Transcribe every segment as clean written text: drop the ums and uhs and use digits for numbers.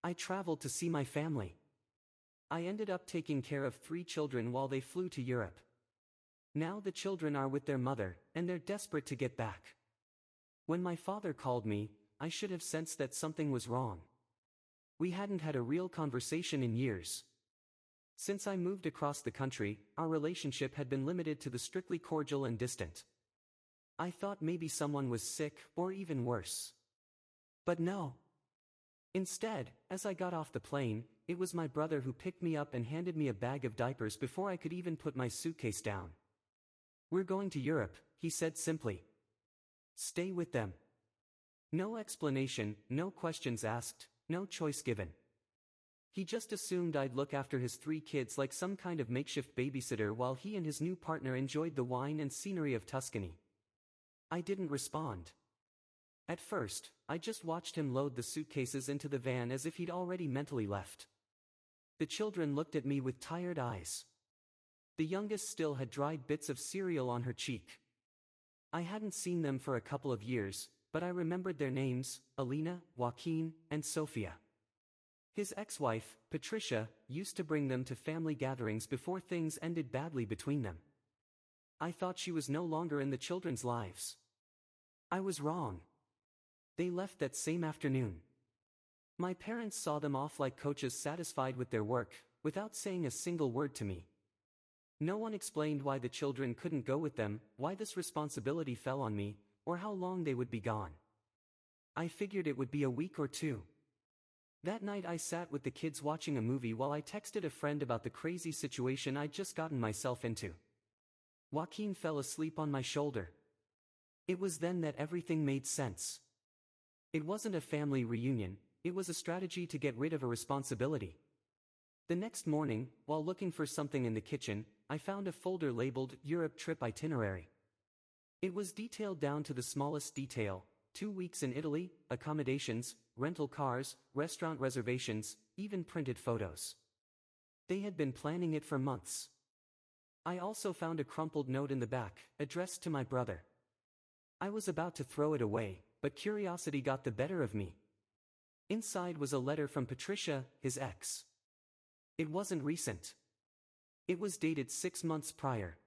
I traveled to see my family. I ended up taking care of 3 children while they flew to Europe. Now the children are with their mother, and they're desperate to get back. When my father called me, I should have sensed that something was wrong. We hadn't had a real conversation in years. Since I moved across the country, our relationship had been limited to the strictly cordial and distant. I thought maybe someone was sick, or even worse. But no. Instead, as I got off the plane, it was my brother who picked me up and handed me a bag of diapers before I could even put my suitcase down. "We're going to Europe," he said simply. "Stay with them." No explanation, no questions asked, no choice given. He just assumed I'd look after his 3 kids like some kind of makeshift babysitter while he and his new partner enjoyed the wine and scenery of Tuscany. I didn't respond. At first, I just watched him load the suitcases into the van as if he'd already mentally left. The children looked at me with tired eyes. The youngest still had dried bits of cereal on her cheek. I hadn't seen them for a couple of years, but I remembered their names: Alina, Joaquin, and Sofia. His ex-wife, Patricia, used to bring them to family gatherings before things ended badly between them. I thought she was no longer in the children's lives. I was wrong. They left that same afternoon. My parents saw them off like coaches satisfied with their work, without saying a single word to me. No one explained why the children couldn't go with them, why this responsibility fell on me, or how long they would be gone. I figured it would be a week or 2. That night I sat with the kids watching a movie while I texted a friend about the crazy situation I'd just gotten myself into. Joaquin fell asleep on my shoulder. It was then that everything made sense. It wasn't a family reunion, it was a strategy to get rid of a responsibility. The next morning, while looking for something in the kitchen, I found a folder labeled Europe Trip Itinerary. It was detailed down to the smallest detail: 2 weeks in Italy, accommodations, rental cars, restaurant reservations, even printed photos. They had been planning it for months. I also found a crumpled note in the back, addressed to my brother. I was about to throw it away, but curiosity got the better of me. Inside was a letter from Patricia, his ex. It wasn't recent. It was dated 6 months prior.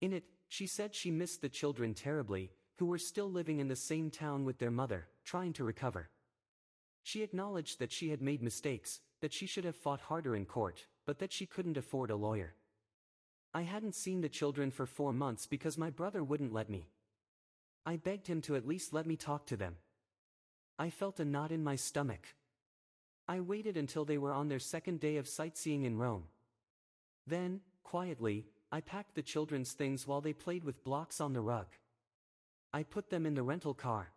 In it, she said she missed the children terribly, who were still living in the same town with their mother, trying to recover. She acknowledged that she had made mistakes, that she should have fought harder in court, but that she couldn't afford a lawyer. I hadn't seen the children for 4 months because my brother wouldn't let me. I begged him to at least let me talk to them. I felt a knot in my stomach. I waited until they were on their 2nd day of sightseeing in Rome. Then, quietly, I packed the children's things while they played with blocks on the rug. I put them in the rental car.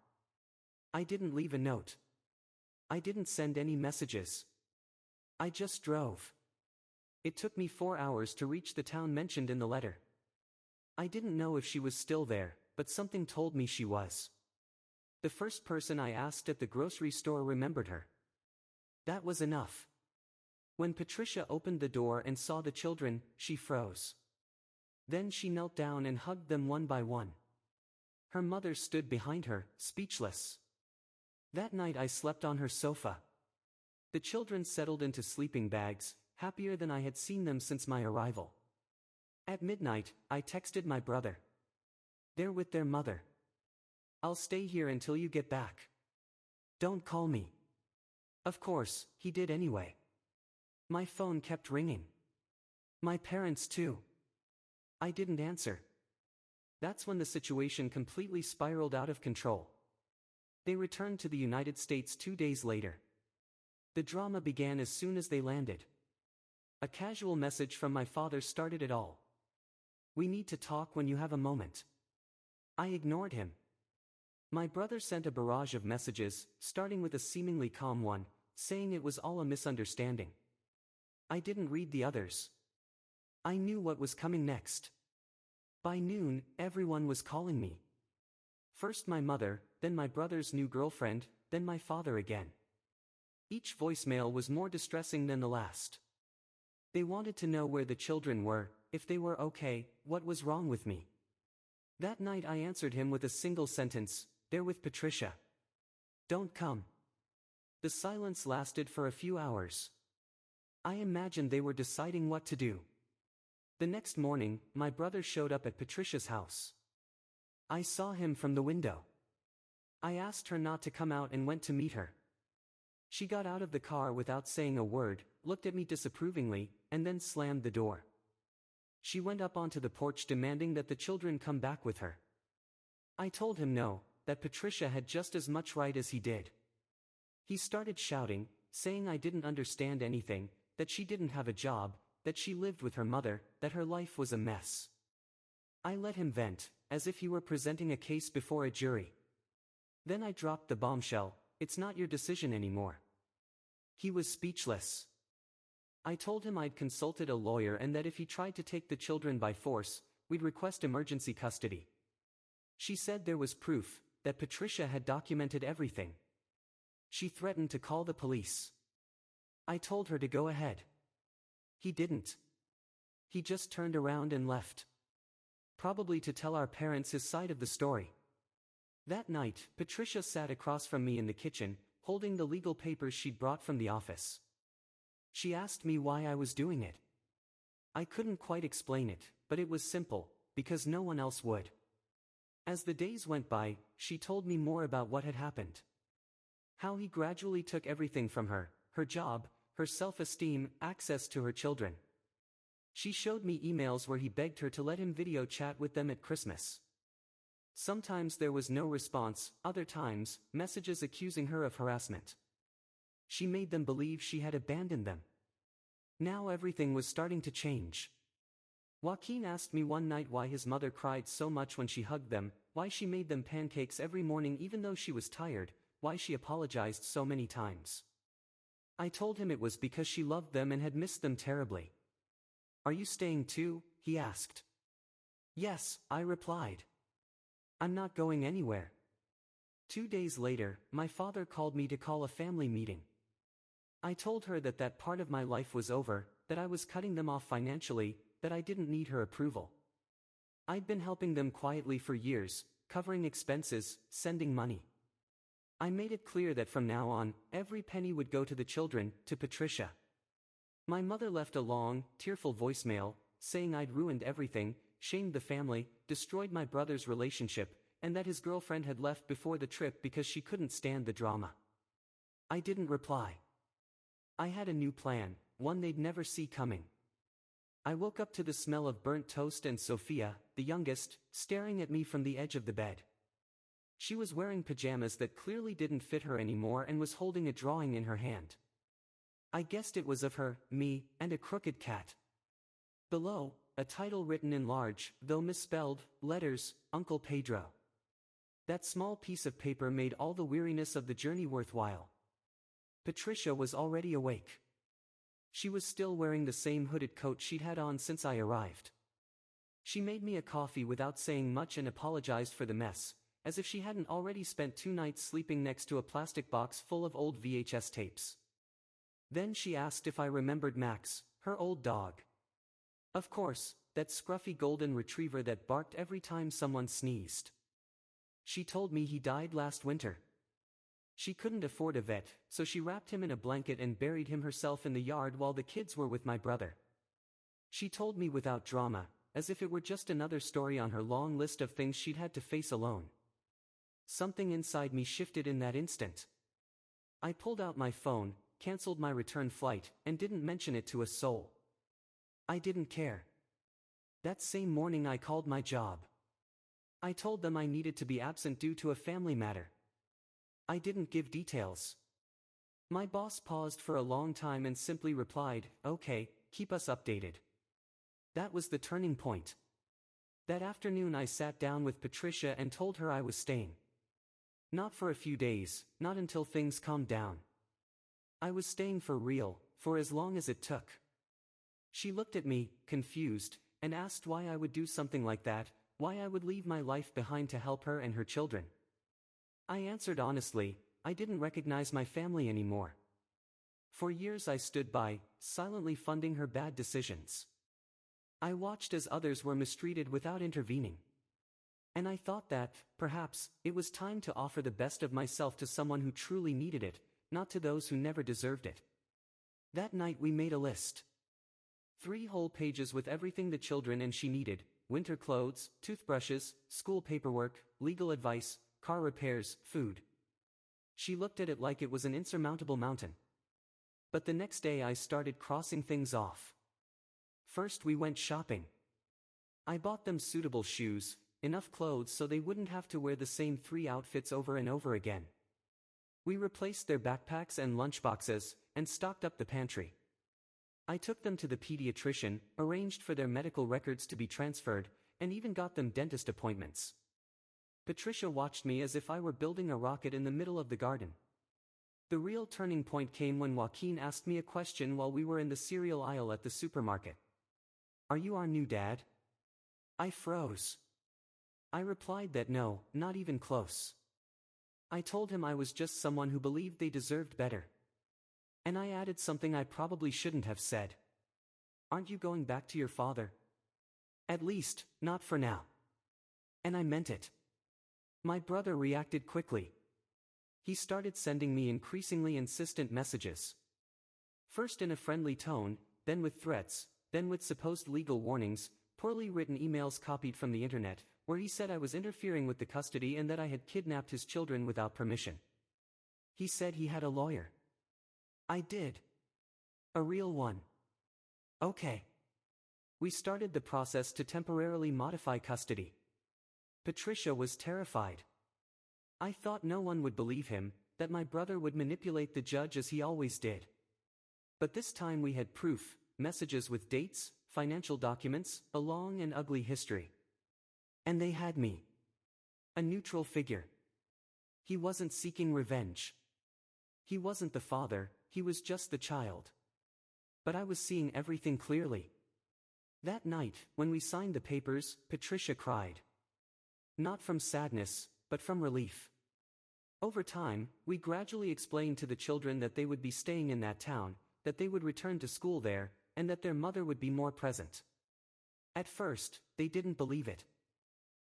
I didn't leave a note. I didn't send any messages. I just drove. It took me 4 hours to reach the town mentioned in the letter. I didn't know if she was still there, but something told me she was. The first person I asked at the grocery store remembered her. That was enough. When Patricia opened the door and saw the children, she froze. Then she knelt down and hugged them one by one. Her mother stood behind her, speechless. That night I slept on her sofa. The children settled into sleeping bags, happier than I had seen them since my arrival. At midnight, I texted my brother. "They're with their mother. I'll stay here until you get back. Don't call me." Of course, he did anyway. My phone kept ringing. My parents too. I didn't answer. That's when the situation completely spiraled out of control. They returned to the United States 2 days later. The drama began as soon as they landed. A casual message from my father started it all. "We need to talk when you have a moment." I ignored him. My brother sent a barrage of messages, starting with a seemingly calm one, saying it was all a misunderstanding. I didn't read the others. I knew what was coming next. By noon, everyone was calling me. First my mother, then my brother's new girlfriend, then my father again. Each voicemail was more distressing than the last. They wanted to know where the children were, if they were okay, what was wrong with me. That night I answered him with a single sentence: "They're with Patricia. Don't come." The silence lasted for a few hours. I imagined they were deciding what to do. The next morning, my brother showed up at Patricia's house. I saw him from the window. I asked her not to come out and went to meet her. She got out of the car without saying a word, looked at me disapprovingly, and then slammed the door. She went up onto the porch demanding that the children come back with her. I told him no, that Patricia had just as much right as he did. He started shouting, saying I didn't understand anything, that she didn't have a job, that she lived with her mother, that her life was a mess. I let him vent, as if he were presenting a case before a jury. Then I dropped the bombshell, "It's not your decision anymore." He was speechless. I told him I'd consulted a lawyer and that if he tried to take the children by force, we'd request emergency custody. She said there was proof, that Patricia had documented everything. She threatened to call the police. I told her to go ahead. He didn't. He just turned around and left. Probably to tell our parents his side of the story. That night, Patricia sat across from me in the kitchen, holding the legal papers she'd brought from the office. She asked me why I was doing it. I couldn't quite explain it, but it was simple, because no one else would. As the days went by, she told me more about what had happened. How he gradually took everything from her, her job, her self-esteem, access to her children. She showed me emails where he begged her to let him video chat with them at Christmas. Sometimes there was no response, other times, messages accusing her of harassment. She made them believe she had abandoned them. Now everything was starting to change. Joaquin asked me one night why his mother cried so much when she hugged them, why she made them pancakes every morning even though she was tired, why she apologized so many times. I told him it was because she loved them and had missed them terribly. "Are you staying too?" he asked. "Yes," I replied. "I'm not going anywhere." 2 days later, my father called me to call a family meeting. I told her that that part of my life was over, that I was cutting them off financially, that I didn't need her approval. I'd been helping them quietly for years, covering expenses, sending money. I made it clear that from now on, every penny would go to the children, to Patricia. My mother left a long, tearful voicemail, saying I'd ruined everything, shamed the family, destroyed my brother's relationship, and that his girlfriend had left before the trip because she couldn't stand the drama. I didn't reply. I had a new plan, one they'd never see coming. I woke up to the smell of burnt toast and Sophia, the youngest, staring at me from the edge of the bed. She was wearing pajamas that clearly didn't fit her anymore and was holding a drawing in her hand. I guessed it was of her, me, and a crooked cat. Below, a title written in large, though misspelled, letters, Uncle Pedro. That small piece of paper made all the weariness of the journey worthwhile. Patricia was already awake. She was still wearing the same hooded coat she'd had on since I arrived. She made me a coffee without saying much and apologized for the mess, as if she hadn't already spent 2 nights sleeping next to a plastic box full of old VHS tapes. Then she asked if I remembered Max, her old dog. Of course, that scruffy golden retriever that barked every time someone sneezed. She told me he died last winter. She couldn't afford a vet, so she wrapped him in a blanket and buried him herself in the yard while the kids were with my brother. She told me without drama, as if it were just another story on her long list of things she'd had to face alone. Something inside me shifted in that instant. I pulled out my phone, canceled my return flight, and didn't mention it to a soul. I didn't care. That same morning I called my job. I told them I needed to be absent due to a family matter. I didn't give details. My boss paused for a long time and simply replied, "Okay, keep us updated." That was the turning point. That afternoon I sat down with Patricia and told her I was staying. Not for a few days, not until things calmed down. I was staying for real, for as long as it took. She looked at me, confused, and asked why I would do something like that, why I would leave my life behind to help her and her children. I answered honestly, I didn't recognize my family anymore. For years I stood by, silently funding her bad decisions. I watched as others were mistreated without intervening. And I thought that, perhaps, it was time to offer the best of myself to someone who truly needed it, not to those who never deserved it. That night we made a list. 3 whole pages with everything the children and she needed: winter clothes, toothbrushes, school paperwork, legal advice, car repairs, food. She looked at it like it was an insurmountable mountain. But the next day I started crossing things off. First we went shopping. I bought them suitable shoes, enough clothes so they wouldn't have to wear the same 3 outfits over and over again. We replaced their backpacks and lunchboxes, and stocked up the pantry. I took them to the pediatrician, arranged for their medical records to be transferred, and even got them dentist appointments. Patricia watched me as if I were building a rocket in the middle of the garden. The real turning point came when Joaquin asked me a question while we were in the cereal aisle at the supermarket. "Are you our new dad?" I froze. I replied that no, not even close. I told him I was just someone who believed they deserved better. And I added something I probably shouldn't have said. "Aren't you going back to your father?" "At least, not for now." And I meant it. My brother reacted quickly. He started sending me increasingly insistent messages. First in a friendly tone, then with threats, then with supposed legal warnings, poorly written emails copied from the internet, where he said I was interfering with the custody and that I had kidnapped his children without permission. He said he had a lawyer. I did. A real one. Okay. We started the process to temporarily modify custody. Patricia was terrified. I thought no one would believe him, that my brother would manipulate the judge as he always did. But this time we had proof, messages with dates, financial documents, a long and ugly history. And they had me. A neutral figure. He wasn't seeking revenge. He wasn't the father, he was just the child. But I was seeing everything clearly. That night, when we signed the papers, Patricia cried. Not from sadness, but from relief. Over time, we gradually explained to the children that they would be staying in that town, that they would return to school there, and that their mother would be more present. At first, they didn't believe it.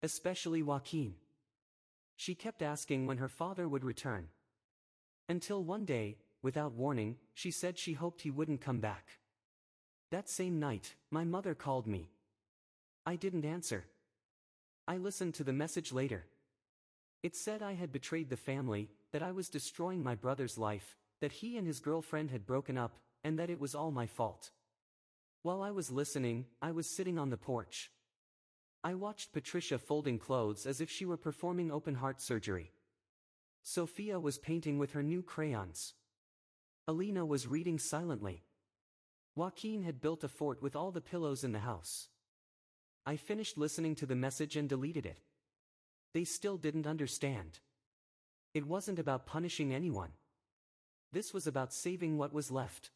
Especially Joaquin. She kept asking when her father would return. Until one day, without warning, she said she hoped he wouldn't come back. That same night, my mother called me. I didn't answer. I listened to the message later. It said I had betrayed the family, that I was destroying my brother's life, that he and his girlfriend had broken up, and that it was all my fault. While I was listening, I was sitting on the porch. I watched Patricia folding clothes as if she were performing open-heart surgery. Sophia was painting with her new crayons. Alina was reading silently. Joaquin had built a fort with all the pillows in the house. I finished listening to the message and deleted it. They still didn't understand. It wasn't about punishing anyone. This was about saving what was left.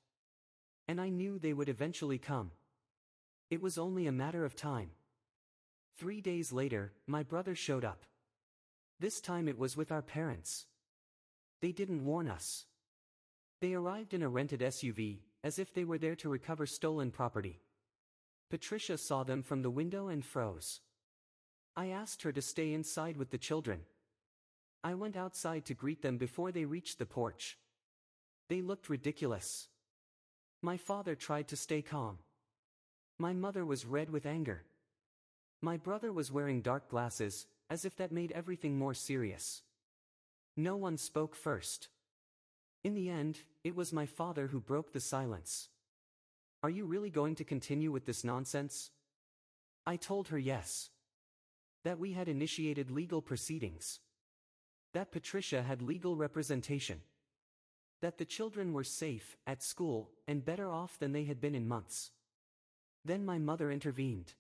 And I knew they would eventually come. It was only a matter of time. 3 days later, my brother showed up. This time it was with our parents. They didn't warn us. They arrived in a rented SUV, as if they were there to recover stolen property. Patricia saw them from the window and froze. I asked her to stay inside with the children. I went outside to greet them before they reached the porch. They looked ridiculous. My father tried to stay calm. My mother was red with anger. My brother was wearing dark glasses, as if that made everything more serious. No one spoke first. In the end, it was my father who broke the silence. "Are you really going to continue with this nonsense?" I told her yes. That we had initiated legal proceedings. That Patricia had legal representation. That the children were safe, at school, and better off than they had been in months. Then my mother intervened.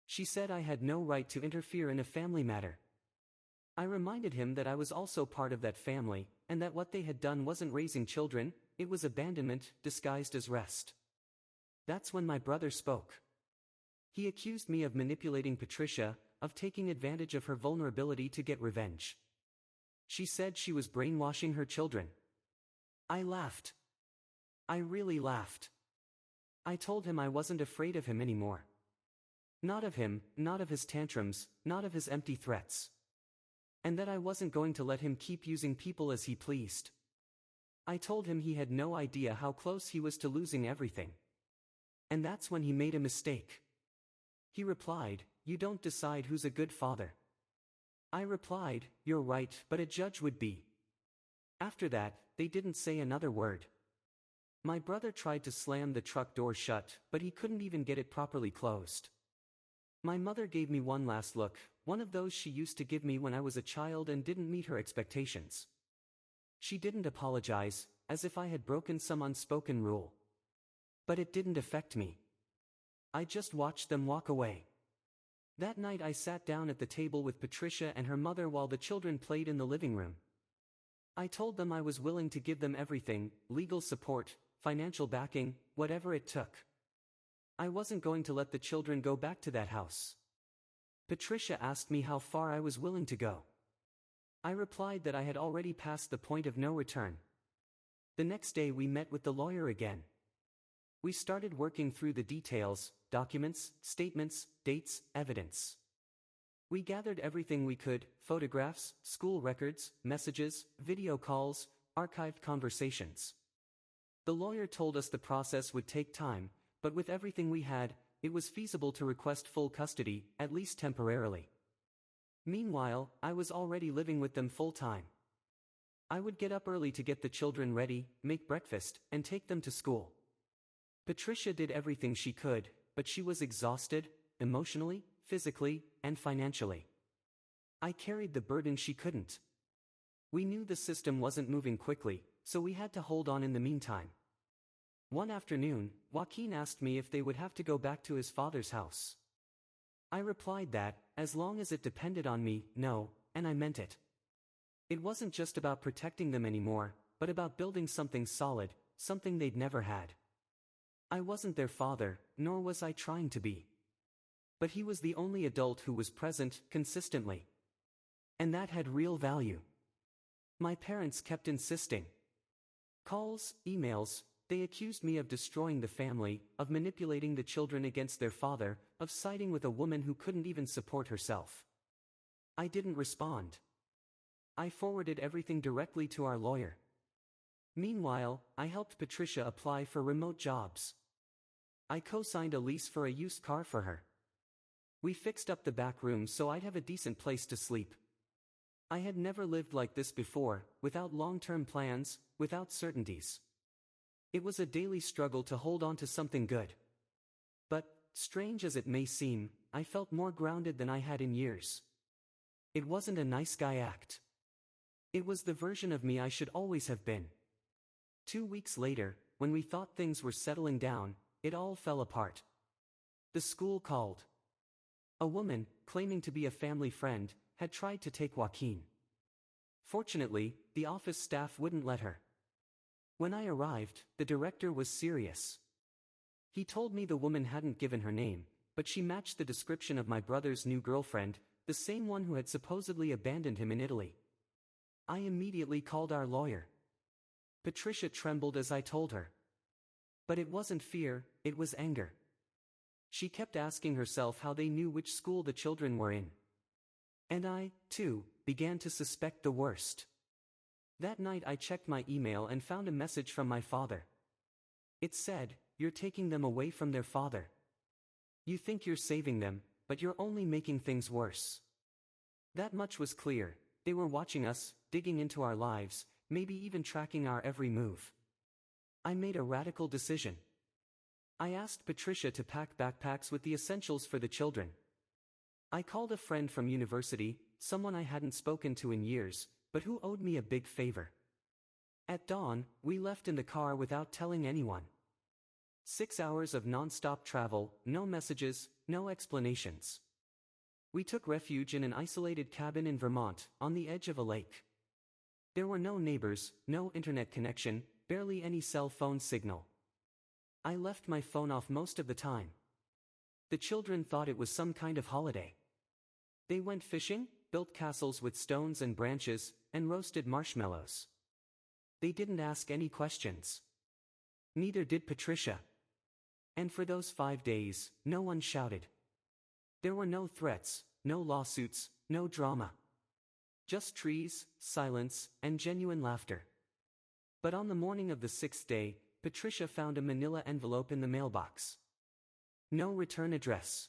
She said I had no right to interfere in a family matter. I reminded him that I was also part of that family, and that what they had done wasn't raising children, it was abandonment, disguised as rest. That's when my brother spoke. He accused me of manipulating Patricia, of taking advantage of her vulnerability to get revenge. She said she was brainwashing her children. I laughed. I really laughed. I told him I wasn't afraid of him anymore. Not of him, not of his tantrums, not of his empty threats. And that I wasn't going to let him keep using people as he pleased. I told him he had no idea how close he was to losing everything. And that's when he made a mistake. He replied, "You don't decide who's a good father." I replied, "You're right, but a judge would be." After that, they didn't say another word. My brother tried to slam the truck door shut, but he couldn't even get it properly closed. My mother gave me one last look, one of those she used to give me when I was a child and didn't meet her expectations. She didn't apologize, as if I had broken some unspoken rule. But it didn't affect me. I just watched them walk away. That night I sat down at the table with Patricia and her mother while the children played in the living room. I told them I was willing to give them everything, legal support, financial backing, whatever it took. I wasn't going to let the children go back to that house. Patricia asked me how far I was willing to go. I replied that I had already passed the point of no return. The next day we met with the lawyer again. We started working through the details, documents, statements, dates, evidence. We gathered everything we could: photographs, school records, messages, video calls, archived conversations. The lawyer told us the process would take time, but with everything we had, it was feasible to request full custody, at least temporarily. Meanwhile, I was already living with them full-time. I would get up early to get the children ready, make breakfast, and take them to school. Patricia did everything she could, but she was exhausted, emotionally, physically, and financially. I carried the burden she couldn't. We knew the system wasn't moving quickly, so we had to hold on in the meantime. One afternoon, Joaquin asked me if they would have to go back to his father's house. I replied that, as long as it depended on me, no, and I meant it. It wasn't just about protecting them anymore, but about building something solid, something they'd never had. I wasn't their father, nor was I trying to be. But he was the only adult who was present, consistently. And that had real value. My parents kept insisting. Calls, emails, they accused me of destroying the family, of manipulating the children against their father, of siding with a woman who couldn't even support herself. I didn't respond. I forwarded everything directly to our lawyer. Meanwhile, I helped Patricia apply for remote jobs. I co-signed a lease for a used car for her. We fixed up the back room so I'd have a decent place to sleep. I had never lived like this before, without long-term plans, without certainties. It was a daily struggle to hold on to something good. But, strange as it may seem, I felt more grounded than I had in years. It wasn't a nice guy act. It was the version of me I should always have been. 2 weeks later, when we thought things were settling down, it all fell apart. The school called. A woman, claiming to be a family friend, had tried to take Joaquin. Fortunately, the office staff wouldn't let her. When I arrived, the director was serious. He told me the woman hadn't given her name, but she matched the description of my brother's new girlfriend, the same one who had supposedly abandoned him in Italy. I immediately called our lawyer. Patricia trembled as I told her. But it wasn't fear, it was anger. She kept asking herself how they knew which school the children were in. And I, too, began to suspect the worst. That night I checked my email and found a message from my father. It said, "You're taking them away from their father. You think you're saving them, but you're only making things worse." That much was clear: they were watching us, digging into our lives, maybe even tracking our every move. I made a radical decision. I asked Patricia to pack backpacks with the essentials for the children. I called a friend from university, someone I hadn't spoken to in years, but who owed me a big favor. At dawn, we left in the car without telling anyone. 6 hours of non-stop travel, no messages, no explanations. We took refuge in an isolated cabin in Vermont, on the edge of a lake. There were no neighbors, no internet connection, barely any cell phone signal. I left my phone off most of the time. The children thought it was some kind of holiday. They went fishing, built castles with stones and branches, and roasted marshmallows. They didn't ask any questions. Neither did Patricia. And for those 5 days, no one shouted. There were no threats, no lawsuits, no drama. Just trees, silence, and genuine laughter. But on the morning of the sixth day, Patricia found a manila envelope in the mailbox. No return address.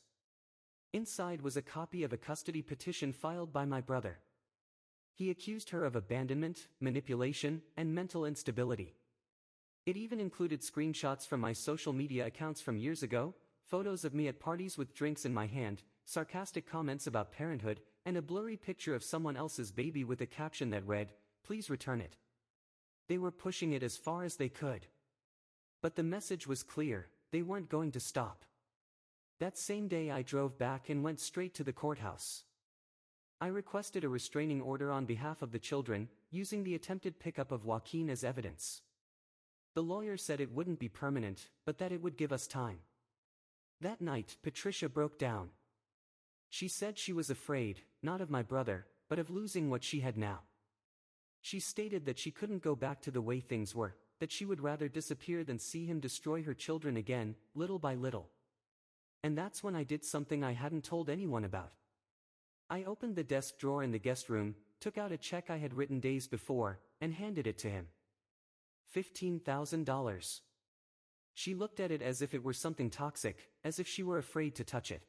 Inside was a copy of a custody petition filed by my brother. He accused her of abandonment, manipulation, and mental instability. It even included screenshots from my social media accounts from years ago, photos of me at parties with drinks in my hand, sarcastic comments about parenthood, and a blurry picture of someone else's baby with a caption that read, "Please return it." They were pushing it as far as they could. But the message was clear, they weren't going to stop. That same day I drove back and went straight to the courthouse. I requested a restraining order on behalf of the children, using the attempted pickup of Joaquin as evidence. The lawyer said it wouldn't be permanent, but that it would give us time. That night, Patricia broke down. She said she was afraid, not of my brother, but of losing what she had now. She stated that she couldn't go back to the way things were, that she would rather disappear than see him destroy her children again, little by little. And that's when I did something I hadn't told anyone about. I opened the desk drawer in the guest room, took out a check I had written days before, and handed it to him. $15,000. She looked at it as if it were something toxic, as if she were afraid to touch it.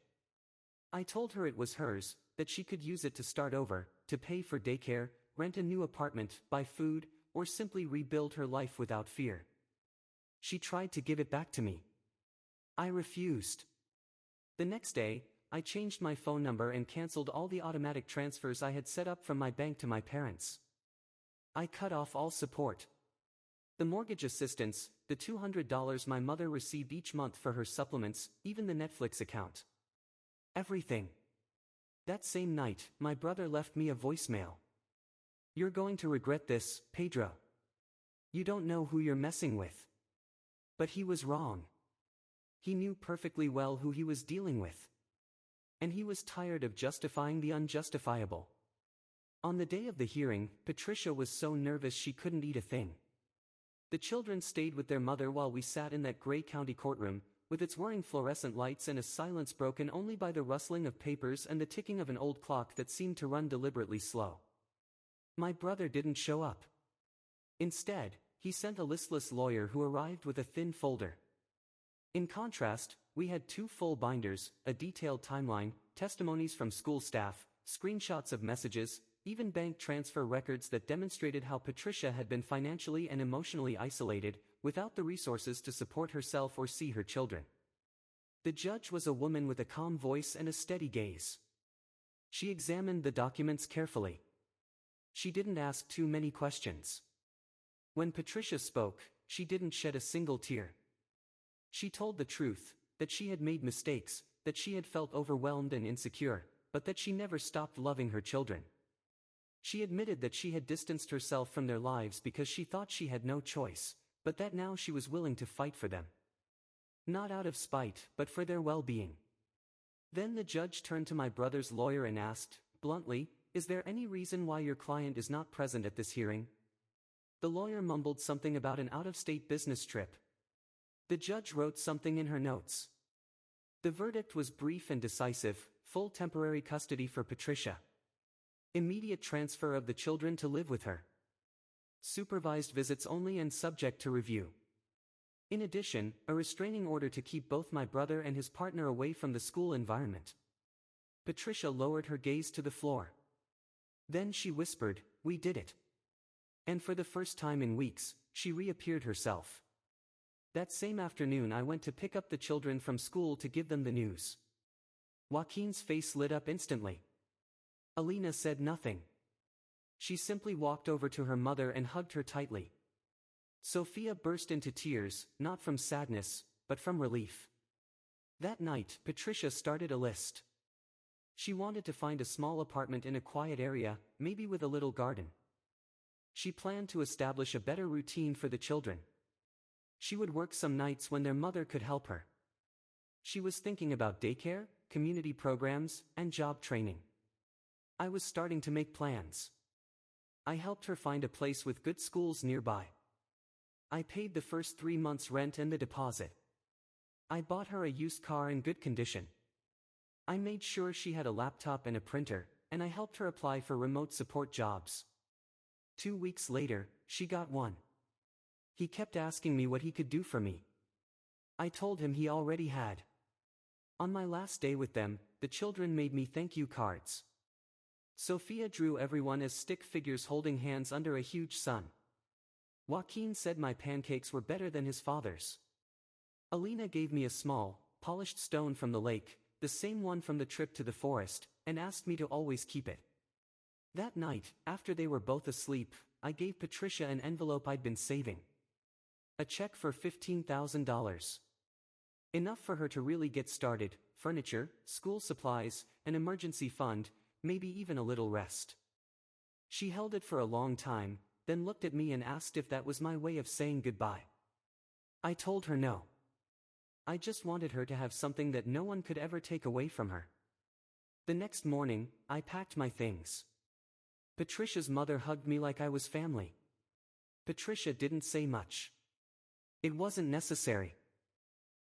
I told her it was hers, that she could use it to start over, to pay for daycare, rent a new apartment, buy food, or simply rebuild her life without fear. She tried to give it back to me. I refused. The next day, I changed my phone number and canceled all the automatic transfers I had set up from my bank to my parents. I cut off all support. The mortgage assistance, the $200 my mother received each month for her supplements, even the Netflix account. Everything. That same night, my brother left me a voicemail. "You're going to regret this, Pedro. You don't know who you're messing with." But he was wrong. He knew perfectly well who he was dealing with. And he was tired of justifying the unjustifiable. On the day of the hearing, Patricia was so nervous she couldn't eat a thing. The children stayed with their mother while we sat in that gray county courtroom, with its whirring fluorescent lights and a silence broken only by the rustling of papers and the ticking of an old clock that seemed to run deliberately slow. My brother didn't show up. Instead, he sent a listless lawyer who arrived with a thin folder. In contrast, we had 2 full binders, a detailed timeline, testimonies from school staff, screenshots of messages, even bank transfer records that demonstrated how Patricia had been financially and emotionally isolated, without the resources to support herself or see her children. The judge was a woman with a calm voice and a steady gaze. She examined the documents carefully. She didn't ask too many questions. When Patricia spoke, she didn't shed a single tear. She told the truth, that she had made mistakes, that she had felt overwhelmed and insecure, but that she never stopped loving her children. She admitted that she had distanced herself from their lives because she thought she had no choice, but that now she was willing to fight for them. Not out of spite, but for their well-being. Then the judge turned to my brother's lawyer and asked, bluntly, "Is there any reason why your client is not present at this hearing?" The lawyer mumbled something about an out-of-state business trip. The judge wrote something in her notes. The verdict was brief and decisive: full temporary custody for Patricia. Immediate transfer of the children to live with her. Supervised visits only and subject to review. In addition, a restraining order to keep both my brother and his partner away from the school environment. Patricia lowered her gaze to the floor. Then she whispered, "We did it." And for the first time in weeks, she reappeared herself. That same afternoon I went to pick up the children from school to give them the news. Joaquin's face lit up instantly. Alina said nothing. She simply walked over to her mother and hugged her tightly. Sophia burst into tears, not from sadness, but from relief. That night, Patricia started a list. She wanted to find a small apartment in a quiet area, maybe with a little garden. She planned to establish a better routine for the children. She would work some nights when their mother could help her. She was thinking about daycare, community programs, and job training. I was starting to make plans. I helped her find a place with good schools nearby. I paid the first 3 months' rent and the deposit. I bought her a used car in good condition. I made sure she had a laptop and a printer, and I helped her apply for remote support jobs. 2 weeks later, she got one. He kept asking me what he could do for me. I told him he already had. On my last day with them, the children made me thank you cards. Sophia drew everyone as stick figures holding hands under a huge sun. Joaquin said my pancakes were better than his father's. Alina gave me a small, polished stone from the lake, the same one from the trip to the forest, and asked me to always keep it. That night, after they were both asleep, I gave Patricia an envelope I'd been saving. A check for $15,000. Enough for her to really get started: furniture, school supplies, an emergency fund, maybe even a little rest. She held it for a long time, then looked at me and asked if that was my way of saying goodbye. I told her no. I just wanted her to have something that no one could ever take away from her. The next morning, I packed my things. Patricia's mother hugged me like I was family. Patricia didn't say much. It wasn't necessary.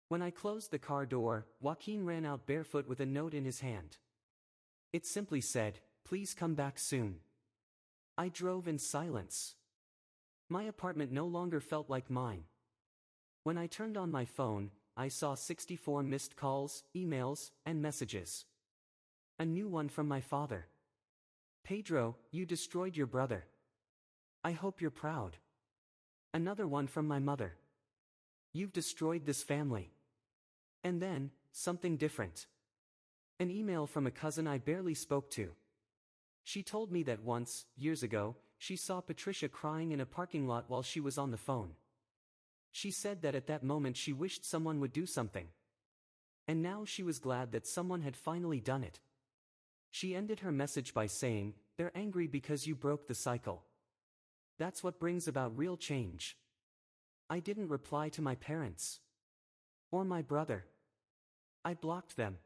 When I closed the car door, Joaquin ran out barefoot with a note in his hand. It simply said, "Please come back soon." I drove in silence. My apartment no longer felt like mine. When I turned on my phone, I saw 64 missed calls, emails, and messages. A new one from my father. "Pedro, you destroyed your brother. I hope you're proud." Another one from my mother. "You've destroyed this family." And then, something different. An email from a cousin I barely spoke to. She told me that once, years ago, she saw Patricia crying in a parking lot while she was on the phone. She said that at that moment she wished someone would do something. And now she was glad that someone had finally done it. She ended her message by saying, "They're angry because you broke the cycle. That's what brings about real change." I didn't reply to my parents. Or my brother. I blocked them.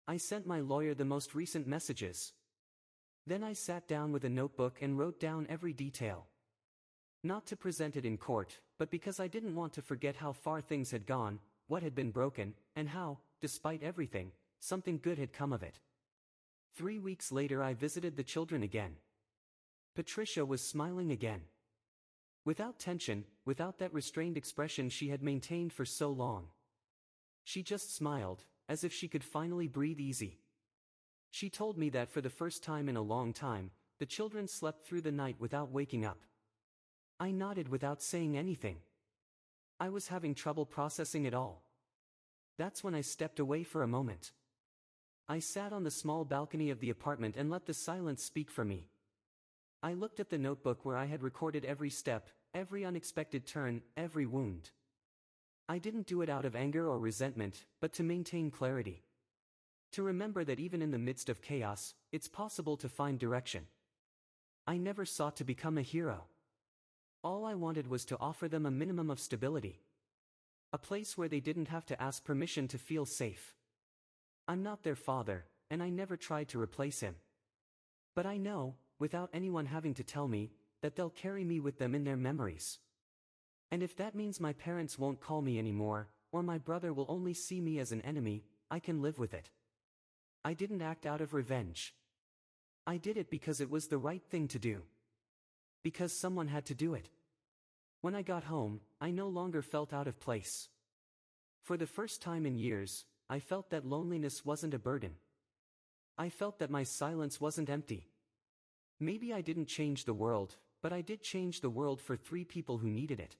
I sent my lawyer the most recent messages. Then I sat down with a notebook and wrote down every detail. Not to present it in court, but because I didn't want to forget how far things had gone, what had been broken, and how, despite everything, something good had come of it. 3 weeks later I visited the children again. Patricia was smiling again. Without tension, without that restrained expression she had maintained for so long. She just smiled, as if she could finally breathe easy. She told me that for the first time in a long time, the children slept through the night without waking up. I nodded without saying anything. I was having trouble processing it all. That's when I stepped away for a moment. I sat on the small balcony of the apartment and let the silence speak for me. I looked at the notebook where I had recorded every step, every unexpected turn, every wound. I didn't do it out of anger or resentment, but to maintain clarity. To remember that even in the midst of chaos, it's possible to find direction. I never sought to become a hero. All I wanted was to offer them a minimum of stability. A place where they didn't have to ask permission to feel safe. I'm not their father, and I never tried to replace him. But I know, without anyone having to tell me, that they'll carry me with them in their memories. And if that means my parents won't call me anymore, or my brother will only see me as an enemy, I can live with it. I didn't act out of revenge. I did it because it was the right thing to do. Because someone had to do it. When I got home, I no longer felt out of place. For the first time in years, I felt that loneliness wasn't a burden. I felt that my silence wasn't empty. Maybe I didn't change the world, but I did change the world for 3 people who needed it.